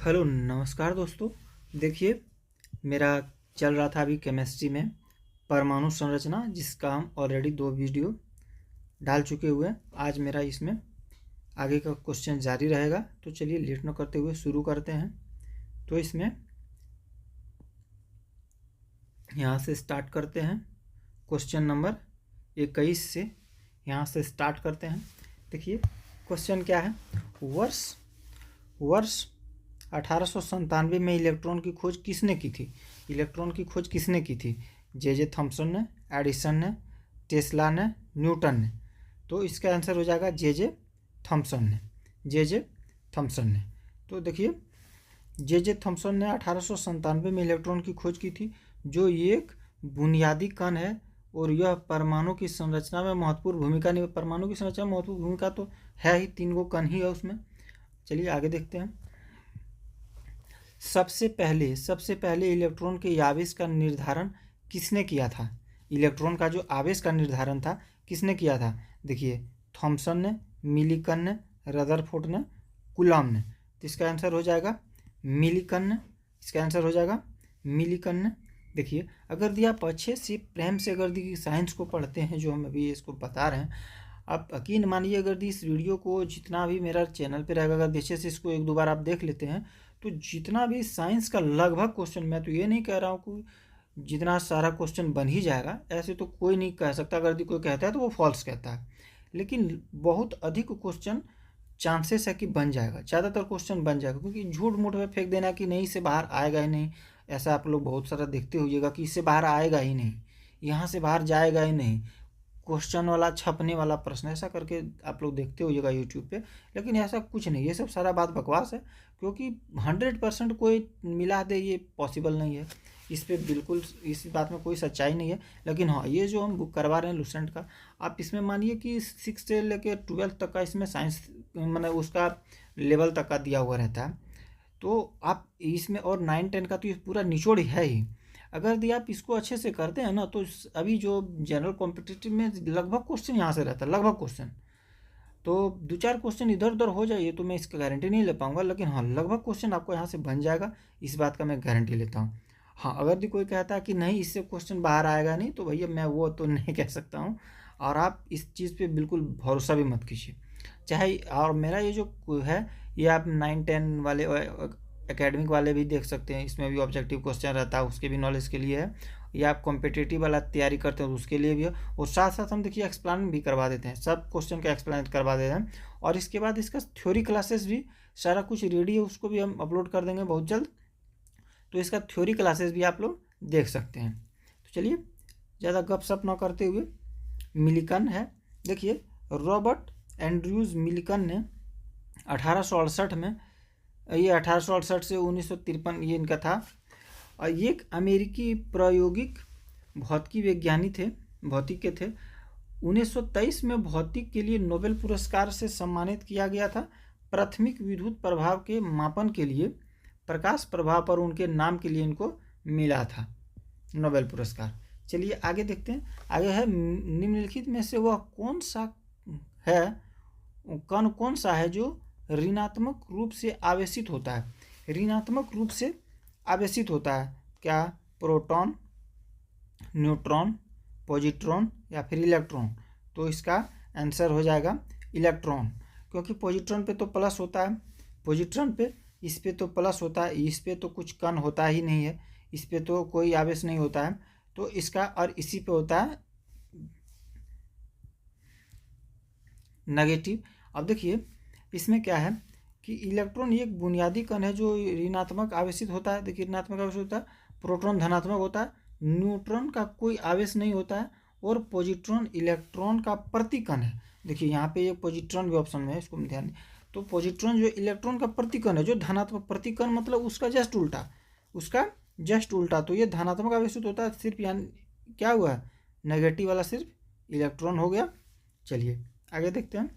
Hello नमस्कार दोस्तों। देखिए, मेरा चल रहा था अभी केमिस्ट्री में परमाणु संरचना, जिसका हम ऑलरेडी 2 वीडियो डाल चुके हुए हैं। आज मेरा इसमें आगे का क्वेश्चन जारी रहेगा। तो चलिए लेट न करते हुए शुरू करते हैं। तो इसमें यहाँ से स्टार्ट करते हैं। क्वेश्चन नंबर 21 से यहाँ से स्टार्ट करते हैं। देखिए क्वेश्चन क्या है। वर्ष 1897 में इलेक्ट्रॉन की खोज किसने की थी? इलेक्ट्रॉन की खोज किसने की थी? जे थॉमसन ने, एडिसन ने, टेस्ला ने, न्यूटन ने। तो इसका आंसर हो जाएगा जे थॉमसन ने। जे थॉमसन ने। तो देखिए, जे थॉमसन ने 1897 में इलेक्ट्रॉन की खोज की थी, जो एक बुनियादी कण है और यह परमाणु की संरचना में महत्वपूर्ण भूमिका निभा। परमाणु की संरचना में महत्वपूर्ण भूमिका तो है ही, 3 गो कण ही है उसमें। चलिए आगे देखते हैं। सबसे पहले इलेक्ट्रॉन के आवेश का निर्धारण किसने किया था? इलेक्ट्रॉन का जो आवेश का निर्धारण था किसने किया था? देखिए, थॉमसन ने, मिलिकन ने, रदरफोर्ड ने, कूलॉम ने। तो इसका आंसर हो जाएगा मिलिकन ने। इसका आंसर हो जाएगा मिलिकन ने। देखिए, अगर दिया आप अच्छे से प्रेम से अगर दी साइंस को पढ़ते हैं, जो हम अभी इसको बता रहे हैं, आप यकीन मानिए अगर दी इस वीडियो को जितना भी मेरा चैनल पे रहेगा, अगर अच्छे से इसको 1-2 बार आप देख लेते हैं, तो जितना भी साइंस का लगभग क्वेश्चन, मैं तो ये नहीं कह रहा हूँ कि जितना सारा क्वेश्चन बन ही जाएगा, ऐसे तो कोई नहीं कह सकता। अगर कोई कहता है तो वो फॉल्स कहता है, लेकिन बहुत अधिक क्वेश्चन चांसेस है कि बन जाएगा, ज़्यादातर क्वेश्चन बन जाएगा। क्योंकि झूठ मूठ में फेंक देना कि नहीं, इससे बाहर आएगा ही नहीं, ऐसा आप लोग बहुत सारा देखते होइएगा कि इससे बाहर आएगा ही नहीं, यहाँ से बाहर जाएगा ही नहीं, क्वेश्चन वाला छपने वाला प्रश्न, ऐसा करके आप लोग देखते होइएगा यूट्यूब पे। लेकिन ऐसा कुछ नहीं, ये सब सारा बात बकवास है। क्योंकि 100% कोई मिला दे, ये पॉसिबल नहीं है। इस पे बिल्कुल, इस बात में कोई सच्चाई नहीं है। लेकिन हाँ, ये जो हम बुक करवा रहे हैं लुसेंट का, आप इसमें मानिए कि 6 से लेकर 12 तक का इसमें साइंस मतलब उसका लेवल तक का दिया हुआ रहता है। तो आप इसमें, और 9-10 का तो ये पूरा निचोड़ है ही। अगर यदि आप इसको अच्छे से करते हैं ना, तो अभी जो जनरल कॉम्पिटिटिव में लगभग क्वेश्चन यहाँ से रहता है, लगभग क्वेश्चन। तो 2-4 क्वेश्चन इधर उधर हो जाइए तो मैं इसका गारंटी नहीं ले पाऊंगा, लेकिन हाँ, लगभग क्वेश्चन आपको यहाँ से बन जाएगा, इस बात का मैं गारंटी लेता हूँ। हाँ, अगर भी कोई कहता है कि नहीं इससे क्वेश्चन बाहर आएगा नहीं, तो भैया मैं वो तो नहीं कह सकता हूँ। और आप इस चीज़ पे बिल्कुल भरोसा भी मत कीजिए। चाहे, और मेरा ये जो है, ये आप 9-10 वाले एकेडमिक वाले भी देख सकते हैं, इसमें भी ऑब्जेक्टिव क्वेश्चन रहता है, उसके भी नॉलेज के लिए है। या आप कॉम्पिटिटिव वाला तैयारी करते हैं तो उसके लिए भी है। और साथ साथ हम देखिए एक्सप्लेन भी करवा देते हैं, सब क्वेश्चन का एक्सप्लेन करवा देते हैं। और इसके बाद इसका थ्योरी क्लासेस भी सारा कुछ रेडी है, उसको भी हम अपलोड कर देंगे बहुत जल्द। तो इसका थ्योरी क्लासेस भी आप लोग देख सकते हैं। तो चलिए ज़्यादा गपशप ना करते हुए, मिलिकन है। देखिए, रॉबर्ट एंड्रयूज मिलिकन ने 1868 में, ये 1868 से 1953 ये इनका था। और ये एक अमेरिकी प्रायोगिक भौतिकी विज्ञानी थे, भौतिक के थे। 1923 में भौतिक के लिए नोबेल पुरस्कार से सम्मानित किया गया था। प्राथमिक विद्युत प्रभाव के मापन के लिए प्रकाश प्रभाव पर उनके नाम के लिए इनको मिला था नोबेल पुरस्कार। चलिए आगे देखते हैं। आगे है, निम्नलिखित में से वह कौन सा है, कण कौन सा है जो ऋणात्मक रूप से आवेशित होता है? ऋणात्मक रूप से आवेशित होता है क्या? प्रोटॉन, न्यूट्रॉन, पॉजिट्रॉन या फिर इलेक्ट्रॉन? तो इसका आंसर हो जाएगा इलेक्ट्रॉन। क्योंकि पॉजिट्रॉन पे तो प्लस होता है, पॉजिट्रॉन पे, इस पे तो प्लस होता है, इस पे तो कुछ कण होता ही नहीं है, इस पे तो कोई आवेश नहीं होता है। तो इसका, और इसी पे होता है नेगेटिव। अब देखिए इसमें क्या है कि इलेक्ट्रॉन एक बुनियादी कण है जो ऋणात्मक आवेशित होता है। देखिए, ऋणात्मक आवेशित होता है, प्रोटॉन धनात्मक होता है, न्यूट्रॉन का कोई आवेश नहीं होता है, और पॉजिट्रॉन इलेक्ट्रॉन का प्रतिकण है। देखिए यहाँ पे एक पॉजिट्रॉन भी ऑप्शन में है, इसको ध्यान दें। तो पॉजिट्रॉन जो इलेक्ट्रॉन का प्रतिकण है, जो धनात्मक प्रतिकण मतलब उसका जस्ट उल्टा, उसका जस्ट उल्टा। तो ये धनात्मक आवेशित होता है, सिर्फ यहाँ क्या हुआ, नेगेटिव वाला सिर्फ इलेक्ट्रॉन हो गया। चलिए आगे देखते हैं।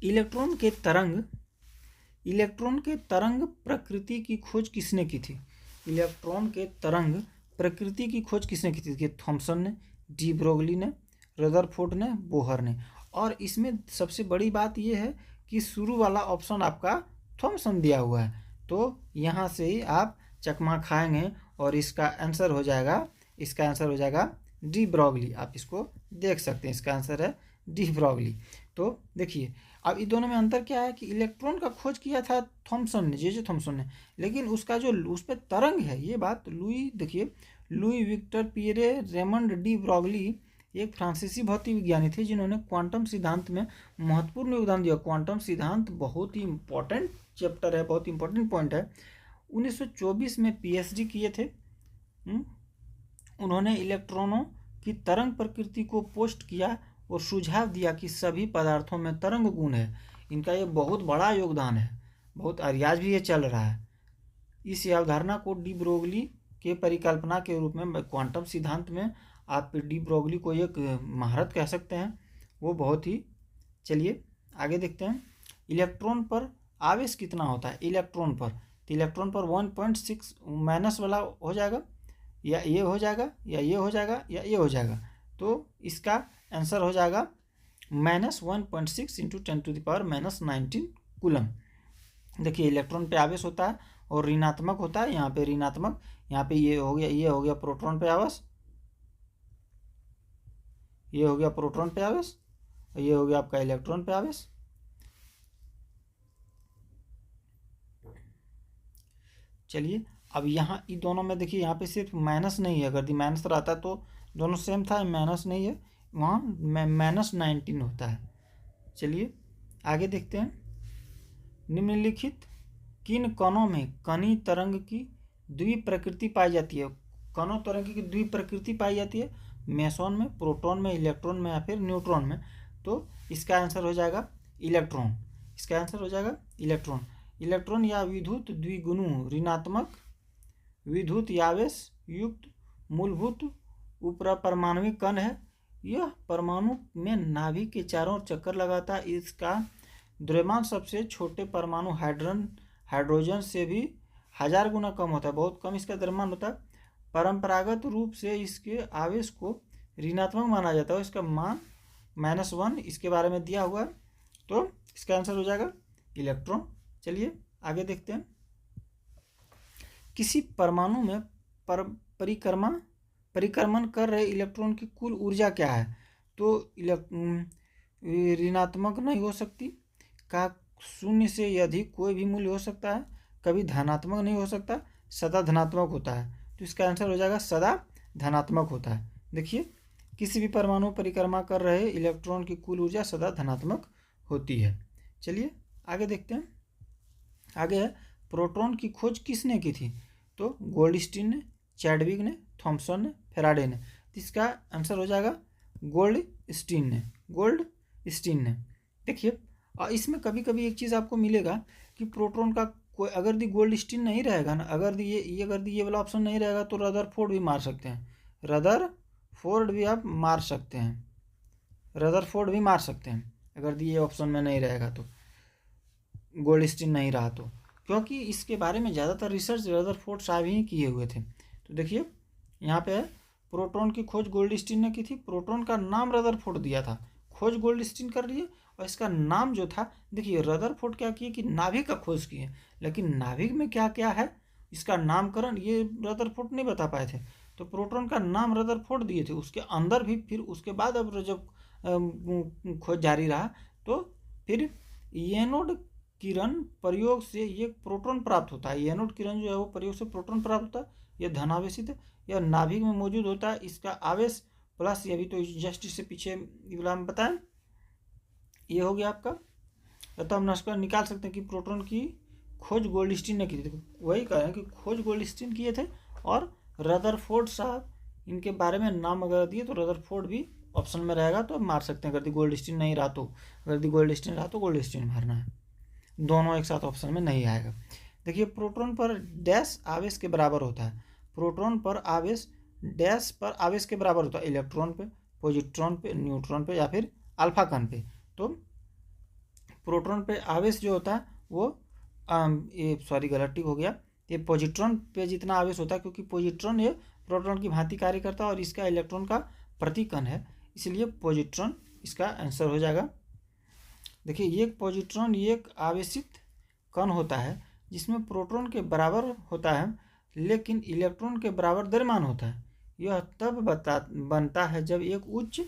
इलेक्ट्रॉन के तरंग प्रकृति की खोज किसने की थी? इलेक्ट्रॉन के तरंग प्रकृति की खोज किसने की थी? थॉमसन ने, डी ब्रोगली ने, रदरफोर्ड ने, बोहर ने। और इसमें सबसे बड़ी बात यह है कि शुरू वाला ऑप्शन आपका थॉमसन दिया हुआ है। तो यहाँ से ही आप चकमा खाएंगे और इसका आंसर हो जाएगा डी ब्रोगली। आप इसको देख सकते हैं, इसका आंसर है डी ब्रोगली। तो देखिए अब इन दोनों में अंतर क्या है कि इलेक्ट्रॉन का खोज किया था थॉमसन ने, जे थॉमसन ने, लेकिन उसका जो उस पर तरंग है, ये बात Louis Victor Pierre Raymond de Broglie एक फ्रांसीसी भौतिक विज्ञानी थे जिन्होंने क्वांटम सिद्धांत में महत्वपूर्ण योगदान दिया। क्वांटम सिद्धांत बहुत ही इंपॉर्टेंट चैप्टर है, बहुत इंपॉर्टेंट पॉइंट है। 1924 में पीएचडी किए थे। उन्होंने इलेक्ट्रॉनों की तरंग प्रकृति को पोस्ट किया और सुझाव दिया कि सभी पदार्थों में तरंग गुण है। इनका ये बहुत बड़ा योगदान है, बहुत आज भी ये चल रहा है। इस अवधारणा को डी ब्रोगली के परिकल्पना के रूप में क्वांटम सिद्धांत में आप डी ब्रोगली को एक महारत कह सकते हैं, वो बहुत ही। चलिए आगे देखते हैं, इलेक्ट्रॉन पर आवेश कितना होता है इलेक्ट्रॉन पर। तो इलेक्ट्रॉन पर 1.6 माइनस वाला हो जाएगा, या ये हो जाएगा, या ये हो जाएगा, या ये हो जाएगा। तो इसका आंसर हो जाएगा -1.6 इंटू 10⁻⁻19 कूलम। देखिए इलेक्ट्रॉन पे आवेश होता है और ऋणात्मक होता है, यहाँ पे ऋणात्मक, यहाँ पे ये हो गया प्रोटॉन पे आवेश, ये हो गया प्रोटॉन पे आवेश, ये हो गया आपका इलेक्ट्रॉन पे आवेश। चलिए अब यहाँ इन दोनों में देखिए, यहाँ पे सिर्फ माइनस नहीं है, अगर माइनस रहता तो दोनों सेम था, माइनस नहीं है, वहाँ -19 होता है। चलिए आगे देखते हैं, निम्नलिखित किन कणों में कणी तरंग की द्विप्रकृति पाई जाती है। कणों तरंग की द्विप्रकृति पाई जाती है मेसोन में, प्रोटॉन में, इलेक्ट्रॉन में या फिर न्यूट्रॉन में। तो इसका आंसर हो जाएगा इलेक्ट्रॉन, इसका आंसर हो जाएगा इलेक्ट्रॉन। इलेक्ट्रॉन या विद्युत द्विगुणु ऋणात्मक विद्युत आवेश युक्त मूलभूत उपपरमाणविक कण है। यह परमाणु में नाभिक के चारों ओर चक्कर लगाता है। इसका द्रव्यमान सबसे छोटे परमाणु हाइड्रोजन से भी 1000 गुना कम होता है, बहुत कम इसका द्रव्यमान होता है। परंपरागत रूप से इसके आवेश को ऋणात्मक माना जाता है, इसका मान -1 इसके बारे में दिया हुआ है। तो इसका आंसर हो जाएगा इलेक्ट्रॉन। चलिए आगे देखते हैं, किसी परमाणु में परिक्रमण कर रहे इलेक्ट्रॉन की कुल ऊर्जा क्या है। तो ऋणात्मक नहीं हो सकती, का 0 से अधिक कोई भी मूल्य हो सकता है, कभी धनात्मक नहीं हो सकता, सदा धनात्मक होता है। तो इसका आंसर हो जाएगा सदा धनात्मक होता है। देखिए किसी भी परमाणु परिक्रमा कर रहे इलेक्ट्रॉन की कुल ऊर्जा सदा धनात्मक होती है। चलिए आगे देखते हैं, आगे है प्रोटॉन की खोज किसने की थी। तो गोल्डस्टीन ने, चैडविक ने, थॉमसन ने, फैराडे ने। तो इसका आंसर हो जाएगा गोल्डस्टीन ने। देखिए और इसमें कभी कभी एक चीज़ आपको मिलेगा कि प्रोटॉन का कोई अगर गोल्डस्टीन नहीं रहेगा ना, अगर ये वाला ऑप्शन नहीं रहेगा तो रदरफोर्ड भी मार सकते हैं, रदरफोर्ड भी आप मार सकते हैं, रदरफोर्ड भी मार सकते हैं अगर ये ऑप्शन में नहीं रहेगा तो, गोल्डस्टीन नहीं रहा तो, क्योंकि इसके बारे में ज़्यादातर रिसर्च रदरफोर्ड साहब ही किए हुए थे। तो देखिए यहाँ पे है प्रोटॉन की खोज गोल्डस्टीन ने की थी, प्रोटॉन का नाम रदरफोर्ड दिया था, खोज गोल्डस्टीन कर रही है, और इसका नाम जो था, देखिए रदरफोर्ड क्या किए कि नाभिक का खोज किए, लेकिन नाभिक में क्या क्या है इसका नामकरण ये रदरफोर्ड नहीं बता पाए थे। तो प्रोटॉन का नाम रदरफोर्ड दिए थे, उसके अंदर भी फिर उसके बाद अब जब खोज जारी रहा तो फिर एनोड किरण प्रयोग से ये प्रोटॉन प्राप्त होता है। एनोड किरण जो है वो प्रयोग से प्रोटॉन प्राप्त होता है, यह धनावेशित है, यह नाभिक में मौजूद होता है, इसका आवेश प्लस, ये भी तो जस्ट इससे पीछे में बताएं, ये हो गया आपका। तो हम नष्कर निकाल सकते हैं कि प्रोटॉन की खोज गोल्डस्टीन ने की थी, वही कह रहे हैं कि खोज गोल्डस्टीन किए थे, और रदरफोर्ड साहब इनके बारे में नाम अगर दिए तो रदरफोर्ड भी ऑप्शन में रहेगा तो मार सकते हैं, अगर गोल्डस्टीन नहीं रहा तो, अगर गोल्डस्टीन रहा तो गोल्डस्टीन मारना है, दोनों एक साथ ऑप्शन में नहीं आएगा। देखिए प्रोटॉन पर डैश आवेश के बराबर होता है, प्रोटॉन पर आवेश डैश पर आवेश के बराबर होता है, इलेक्ट्रॉन पे, पॉजिट्रॉन पे, न्यूट्रॉन पे या फिर अल्फा कण पे। तो प्रोटॉन पे आवेश जो होता है वो गलत टिक हो गया, ये पॉजिट्रॉन पे जितना आवेश होता है, क्योंकि पॉजिट्रॉन ये प्रोटॉन की भांति कार्य करता है और इसका इलेक्ट्रॉन का प्रतिकण है, इसलिए पॉजिट्रॉन इसका आंसर हो जाएगा। देखिए एक पॉजिट्रॉन एक आवेशित कण होता है जिसमें प्रोटॉन के बराबर होता है लेकिन इलेक्ट्रॉन के बराबर द्रव्यमान होता है। यह तब बनता है जब एक उच्च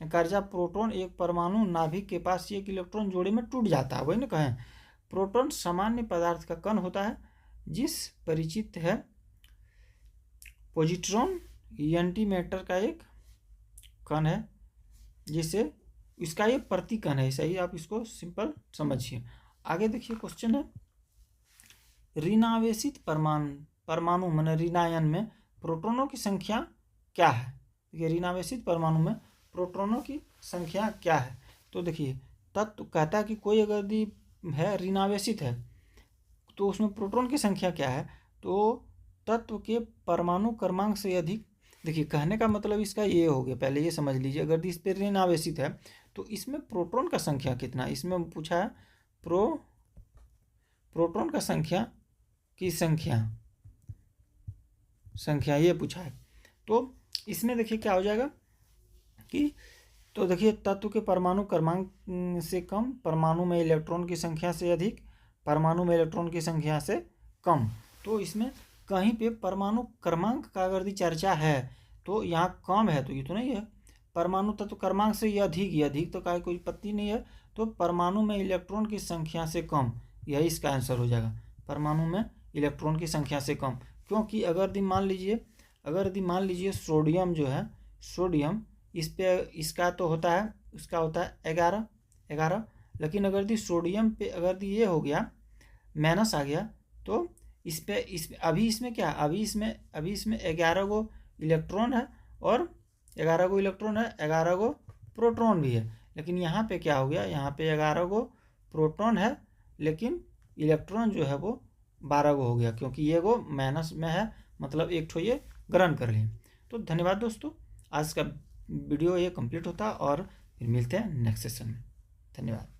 कर्जा प्रोटॉन एक परमाणु नाभिक के पास एक इलेक्ट्रॉन जोड़े में टूट जाता है। वही ना कहें, प्रोटॉन सामान्य पदार्थ का कण होता है जिस परिचित है पॉजिट्रॉन एंटी मैटर का एक कण है, जिसे इसका ये प्रतिकण है। सही, आप इसको सिंपल समझिए। आगे देखिए क्वेश्चन है, ऋणावेशित परमाणु माने ऋणायन में प्रोटॉनों की संख्या क्या है। देखिए ऋणावेशित परमाणु में प्रोटॉनों की संख्या क्या है। तो देखिए तत्व कहता है कि कोई अगर यदि है ऋणावेशित है तो उसमें प्रोटॉन की संख्या क्या है, तो तत्व के परमाणु क्रमांक से अधिक। देखिए कहने का मतलब इसका ये हो गया, पहले ये समझ लीजिए, अगर इस पर ऋण आवेशित है तो इसमें प्रोटॉन का संख्या कितना, इसमें पूछा है प्रोटॉन का संख्या की संख्या ये पूछा है। तो इसमें देखिए क्या हो जाएगा कि, तो देखिए तत्व के परमाणु क्रमांक से कम, परमाणु में इलेक्ट्रॉन की संख्या से अधिक, परमाणु में इलेक्ट्रॉन की संख्या से कम। तो इसमें कहीं पे परमाणु क्रमांक का अगर चर्चा है तो यहाँ कम है तो ये तो नहीं है। परमाणु तत्व क्रमांक से ये अधिक तो का कोई पत्ती नहीं है। तो परमाणु में इलेक्ट्रॉन की संख्या से कम, यही इसका आंसर हो जाएगा, परमाणु में इलेक्ट्रॉन की संख्या से कम। क्योंकि अगर मान लीजिए सोडियम जो है, सोडियम इस पे इसका तो होता है, उसका होता है 11, लेकिन अगर सोडियम पे अगर ये हो गया माइनस आ गया तो इस अभी इसमें क्या, अभी इसमें 11 गो इलेक्ट्रॉन है और 11 गो इलेक्ट्रॉन है, 11 गो प्रोटॉन भी है। लेकिन यहाँ पे क्या हो गया, यहाँ पे 11 गो प्रोटॉन है लेकिन इलेक्ट्रॉन जो है वो 12 गो हो गया, क्योंकि ये गो माइनस में है, मतलब एक ठो ये ग्रहण कर लिए। तो धन्यवाद दोस्तों, आज का वीडियो ये कंप्लीट होता और फिर मिलते हैं नेक्स्ट सेशन में। धन्यवाद।